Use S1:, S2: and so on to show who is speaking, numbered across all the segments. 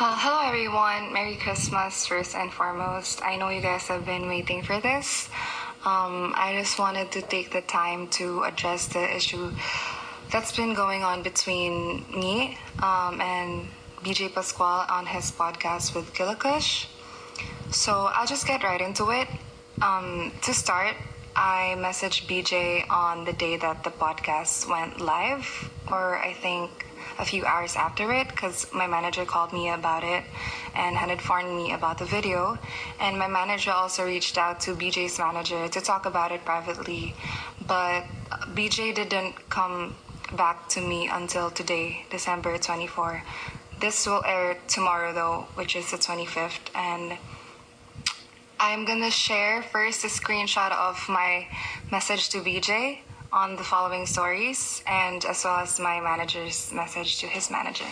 S1: Hello everyone, Merry Christmas first and foremost. I know you guys have been waiting for this. I just wanted to take the time to address the issue that's been going on between me and BJ Pascual on his podcast with Gillicush. So I'll just get right into it. To start, I messaged BJ on the day that the podcast went live, or I think a few hours after it, because my manager called me about it and had informed me about the video. And my manager also reached out to BJ's manager to talk about it privately, but BJ didn't come back to me until today, December 24. This will air tomorrow though, which is the 25th, and I'm gonna share first a screenshot of my message to BJ on the following stories, and as well as my manager's message to his manager.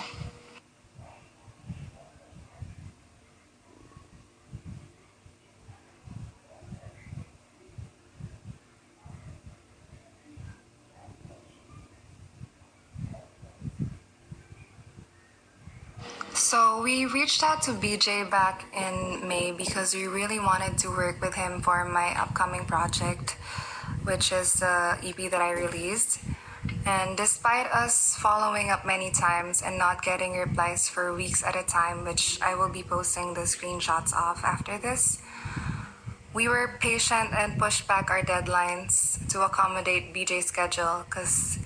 S1: So we reached out to BJ back in May because we really wanted to work with him for my upcoming project, which is the EP that I released. And despite us following up many times and not getting replies for weeks at a time, which I will be posting the screenshots of after this, we were patient and pushed back our deadlines to accommodate BJ's schedule because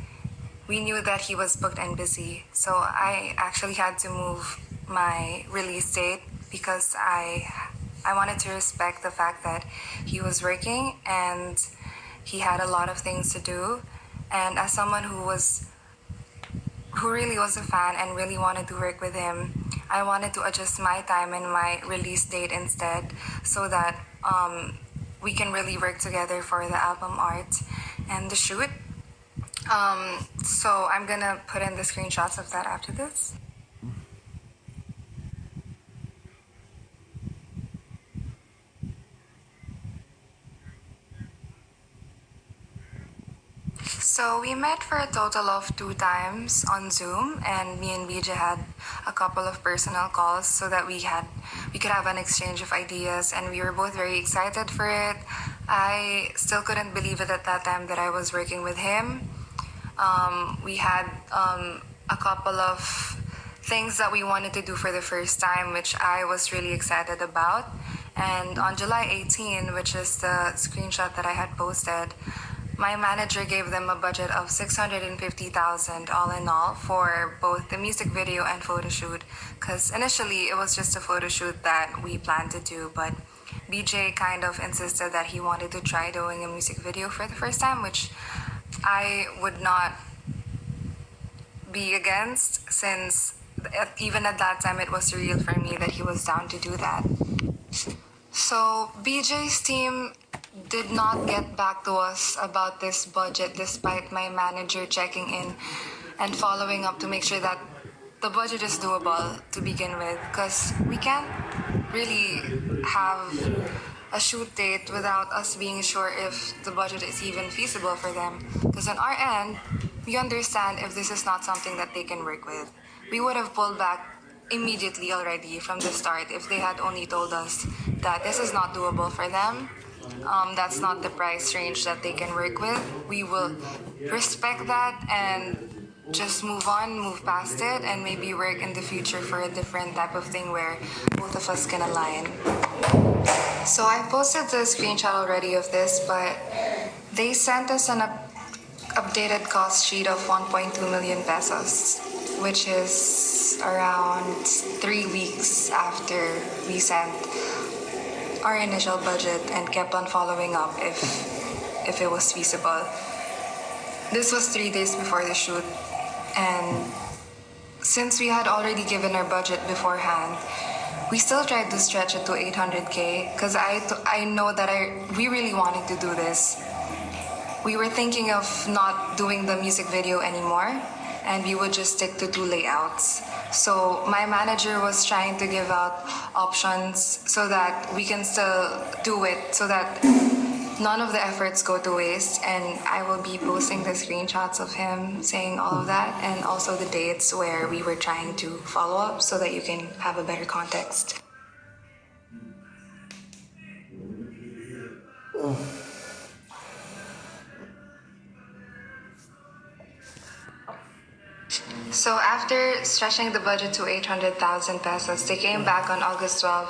S1: we knew that he was booked and busy. So I actually had to move my release date because I wanted to respect the fact that he was working and he had a lot of things to do. And as someone who really was a fan and really wanted to work with him, I wanted to adjust my time and my release date instead so that we can really work together for the album art and the shoot. So I'm gonna put in the screenshots of that after this. So we met for a total of 2 times on Zoom, and me and BJ had a couple of personal calls so that we could have an exchange of ideas, and we were both very excited for it. I still couldn't believe it at that time that I was working with him. We had a couple of things that we wanted to do for the first time, which I was really excited about. And on July 18, which is the screenshot that I had posted, my manager gave them a budget of $650,000 all in all for both the music video and photo shoot. Because initially it was just a photo shoot that we planned to do, but BJ kind of insisted that he wanted to try doing a music video for the first time, which I would not be against, since even at that time it was surreal for me that he was down to do that. So BJ's team did not get back to us about this budget despite my manager checking in and following up to make sure that the budget is doable to begin with, because we can't really have a shoot date without us being sure if the budget is even feasible for them. Because on our end, we understand if this is not something that they can work with. We would have pulled back immediately already from the start if they had only told us that this is not doable for them. That's not the price range that they can work with. We will respect that and just move on, move past it, and maybe work in the future for a different type of thing where both of us can align. So I posted the screenshot already of this, but they sent us an updated cost sheet of 1.2 million pesos, which is around 3 weeks after we sent our initial budget and kept on following up if it was feasible. This was 3 days before the shoot, and since we had already given our budget beforehand, we still tried to stretch it to 800K because I know that we really wanted to do this. We were thinking of not doing the music video anymore, and we would just stick to 2 layouts. So my manager was trying to give out options so that we can still do it, so that none of the efforts go to waste, and I will be posting the screenshots of him saying all of that, and also the dates where we were trying to follow up so that you can have a better context. So after stretching the budget to 800,000 pesos, they came back on August 12,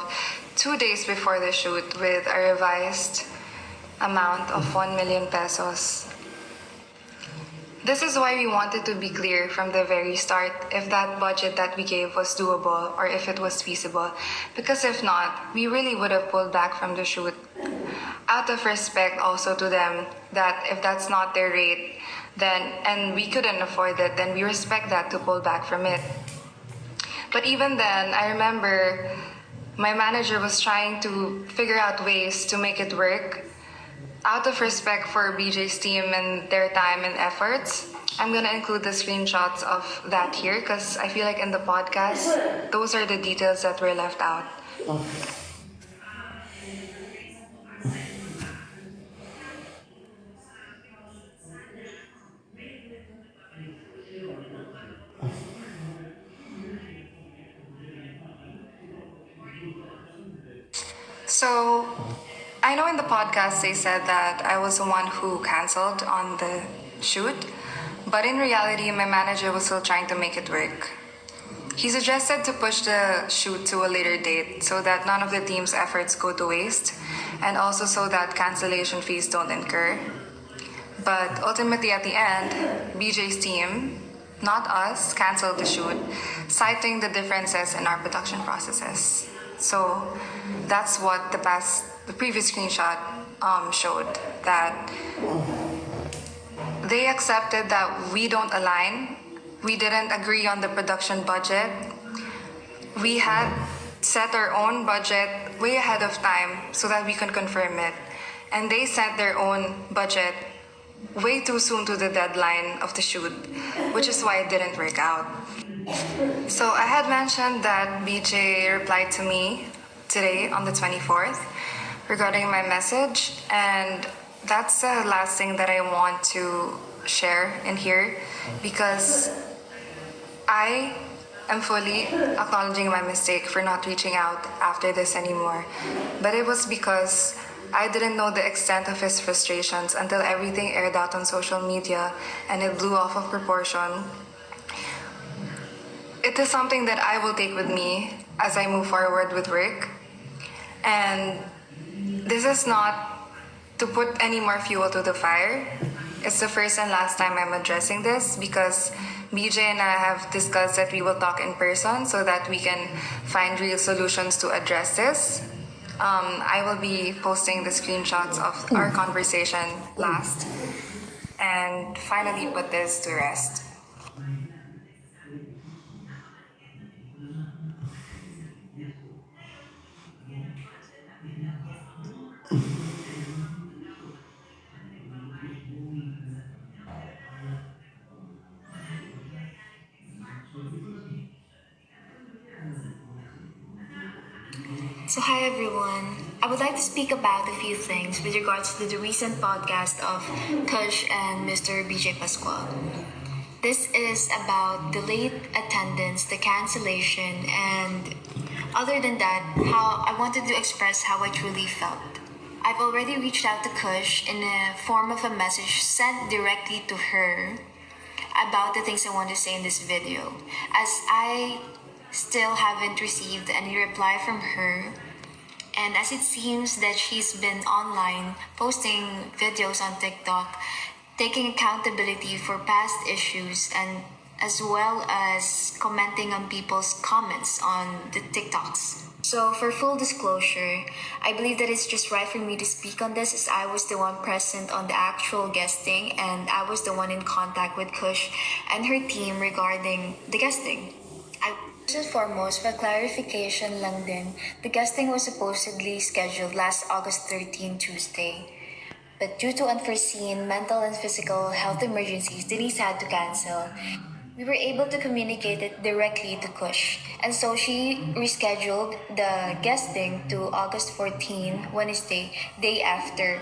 S1: 2 days before the shoot, with a revised amount of 1 million pesos. This is why we wanted to be clear from the very start if that budget that we gave was doable or if it was feasible. Because if not, we really would have pulled back from the shoot. Out of respect also to them, that if that's not their rate, then, and we couldn't afford it, then we respect that to pull back from it. But even then, I remember my manager was trying to figure out ways to make it work. Out of respect for BJ's team and their time and efforts, I'm gonna include the screenshots of that here because I feel like in the podcast, those are the details that were left out. So, I know in the podcast they said that I was the one who canceled on the shoot, but in reality, my manager was still trying to make it work. He suggested to push the shoot to a later date so that none of the team's efforts go to waste, and also so that cancellation fees don't incur. But ultimately, at the end, BJ's team, not us, canceled the shoot, citing the differences in our production processes. So that's what the previous screenshot showed, that they accepted that we don't align. We didn't agree on the production budget. We had set our own budget way ahead of time so that we can confirm it. And they set their own budget way too soon to the deadline of the shoot, which is why it didn't work out. So I had mentioned that BJ replied to me today on the 24th regarding my message, and that's the last thing that I want to share in here because I am fully acknowledging my mistake for not reaching out after this anymore. But it was because I didn't know the extent of his frustrations until everything aired out on social media and it blew off of proportion. It is something that I will take with me as I move forward with work. And this is not to put any more fuel to the fire. It's the first and last time I'm addressing this because BJ and I have discussed that we will talk in person so that we can find real solutions to address this. I will be posting the screenshots of our conversation last and finally put this to rest.
S2: So, hi everyone. I would like to speak about a few things with regards to the recent podcast of Kush and Mr. BJ Pascual. This is about the late attendance, the cancellation, and other than that, how I wanted to express how I truly felt. I've already reached out to Kush in a form of a message sent directly to her about the things I want to say in this video, as I still haven't received any reply from her, and as it seems that she's been online posting videos on TikTok taking accountability for past issues and as well as commenting on people's comments on the TikToks. So for full disclosure, I believe that it's just right for me to speak on this as I was the one present on the actual guesting and I was the one in contact with Kush and her team regarding the guesting. First and foremost, for clarification lang din, the guesting was supposedly scheduled last August 13, Tuesday. But due to unforeseen mental and physical health emergencies, Denise had to cancel. We were able to communicate it directly to Kush, and so she rescheduled the guesting to August 14, Wednesday, day after.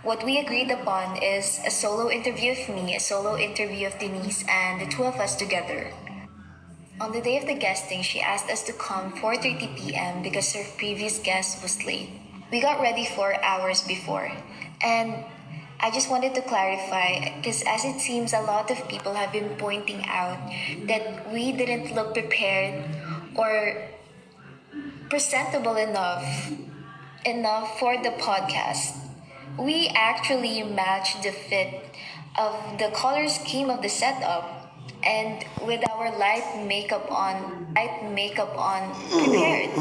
S2: What we agreed upon is a solo interview of me, a solo interview of Denise, and the two of us together. On the day of the guesting, she asked us to come 4:30 p.m. because her previous guest was late. We got ready 4 hours before. And I just wanted to clarify because as it seems a lot of people have been pointing out that we didn't look prepared or presentable enough for the podcast. We actually matched the fit of the color scheme of the setup and with our light makeup on prepared.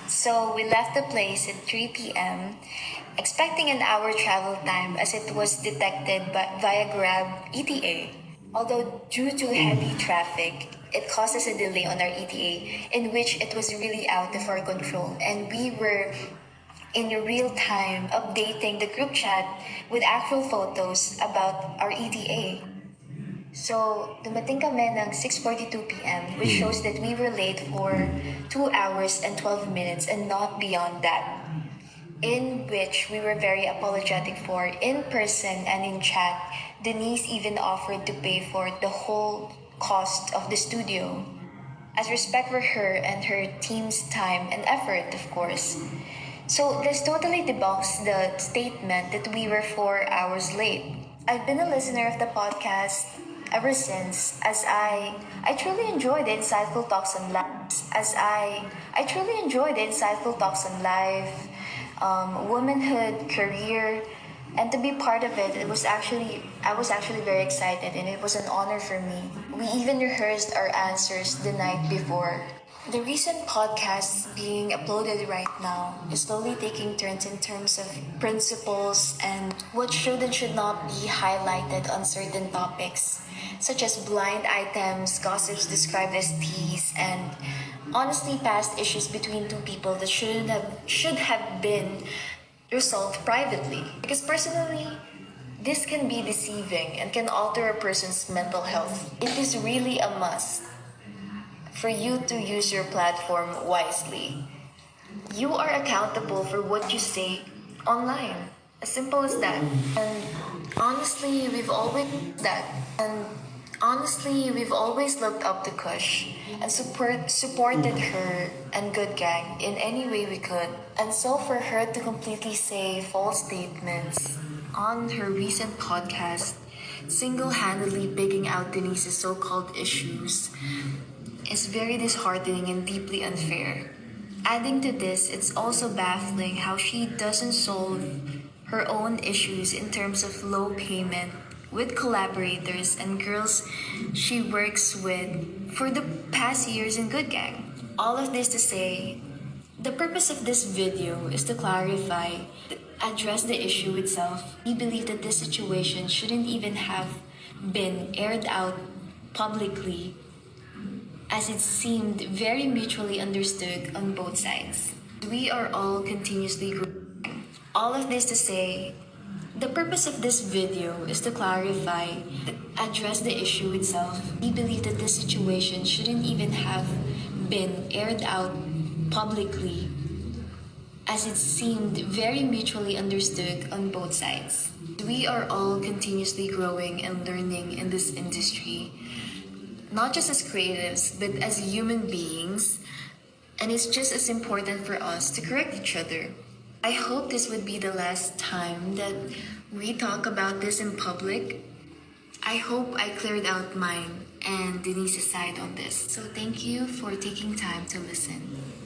S2: So we left the place at 3 p.m. expecting an hour travel time as it was detected via Grab ETA. Although due to heavy traffic, it caused us a delay on our ETA in which it was really out of our control and we were in real time updating the group chat with actual photos about our ETA. So, dumating kami ng 6:42 p.m. which shows that we were late for 2 hours and 12 minutes and not beyond that. In which we were very apologetic for in person and in chat. Denise even offered to pay for the whole cost of the studio as respect for her and her team's time and effort, of course. So this totally debunks the statement that we were 4 hours late. I've been a listener of the podcast ever since as I truly enjoy the insightful talks on life I truly enjoy the insightful talks on life, womanhood, career, and to be part of it, I was actually very excited and it was an honor for me. We even rehearsed our answers the night before. The recent podcasts being uploaded right now is slowly taking turns in terms of principles and what should and should not be highlighted on certain topics, such as blind items, gossips described as teas, and honestly past issues between two people that should have been resolved privately. Because personally, this can be deceiving and can alter a person's mental health. It is really a must for you to use your platform wisely. You are accountable for what you say online. As simple as that. And honestly, and we've always looked up to Kush and supported her and Good Gang in any way we could. And so for her to completely say false statements on her recent podcast, single-handedly picking out Denise's so-called issues, is very disheartening and deeply unfair. Adding to this, it's also baffling how she doesn't solve her own issues in terms of low payment with collaborators and girls she works with for the past years in Good Gang. All of this to say, the purpose of this video is to clarify, address the issue itself. We believe that this situation shouldn't even have been aired out publicly as it seemed very mutually understood on both sides. We are all continuously growing. All of this to say, the purpose of this video is to clarify, address the issue itself. We believe that this situation shouldn't even have been aired out publicly as it seemed very mutually understood on both sides. We are all continuously growing and learning in this industry, not just as creatives, but as human beings, and it's just as important for us to correct each other. I hope this would be the last time that we talk about this in public. I hope I cleared out mine and Denise's side on this. So thank you for taking time to listen.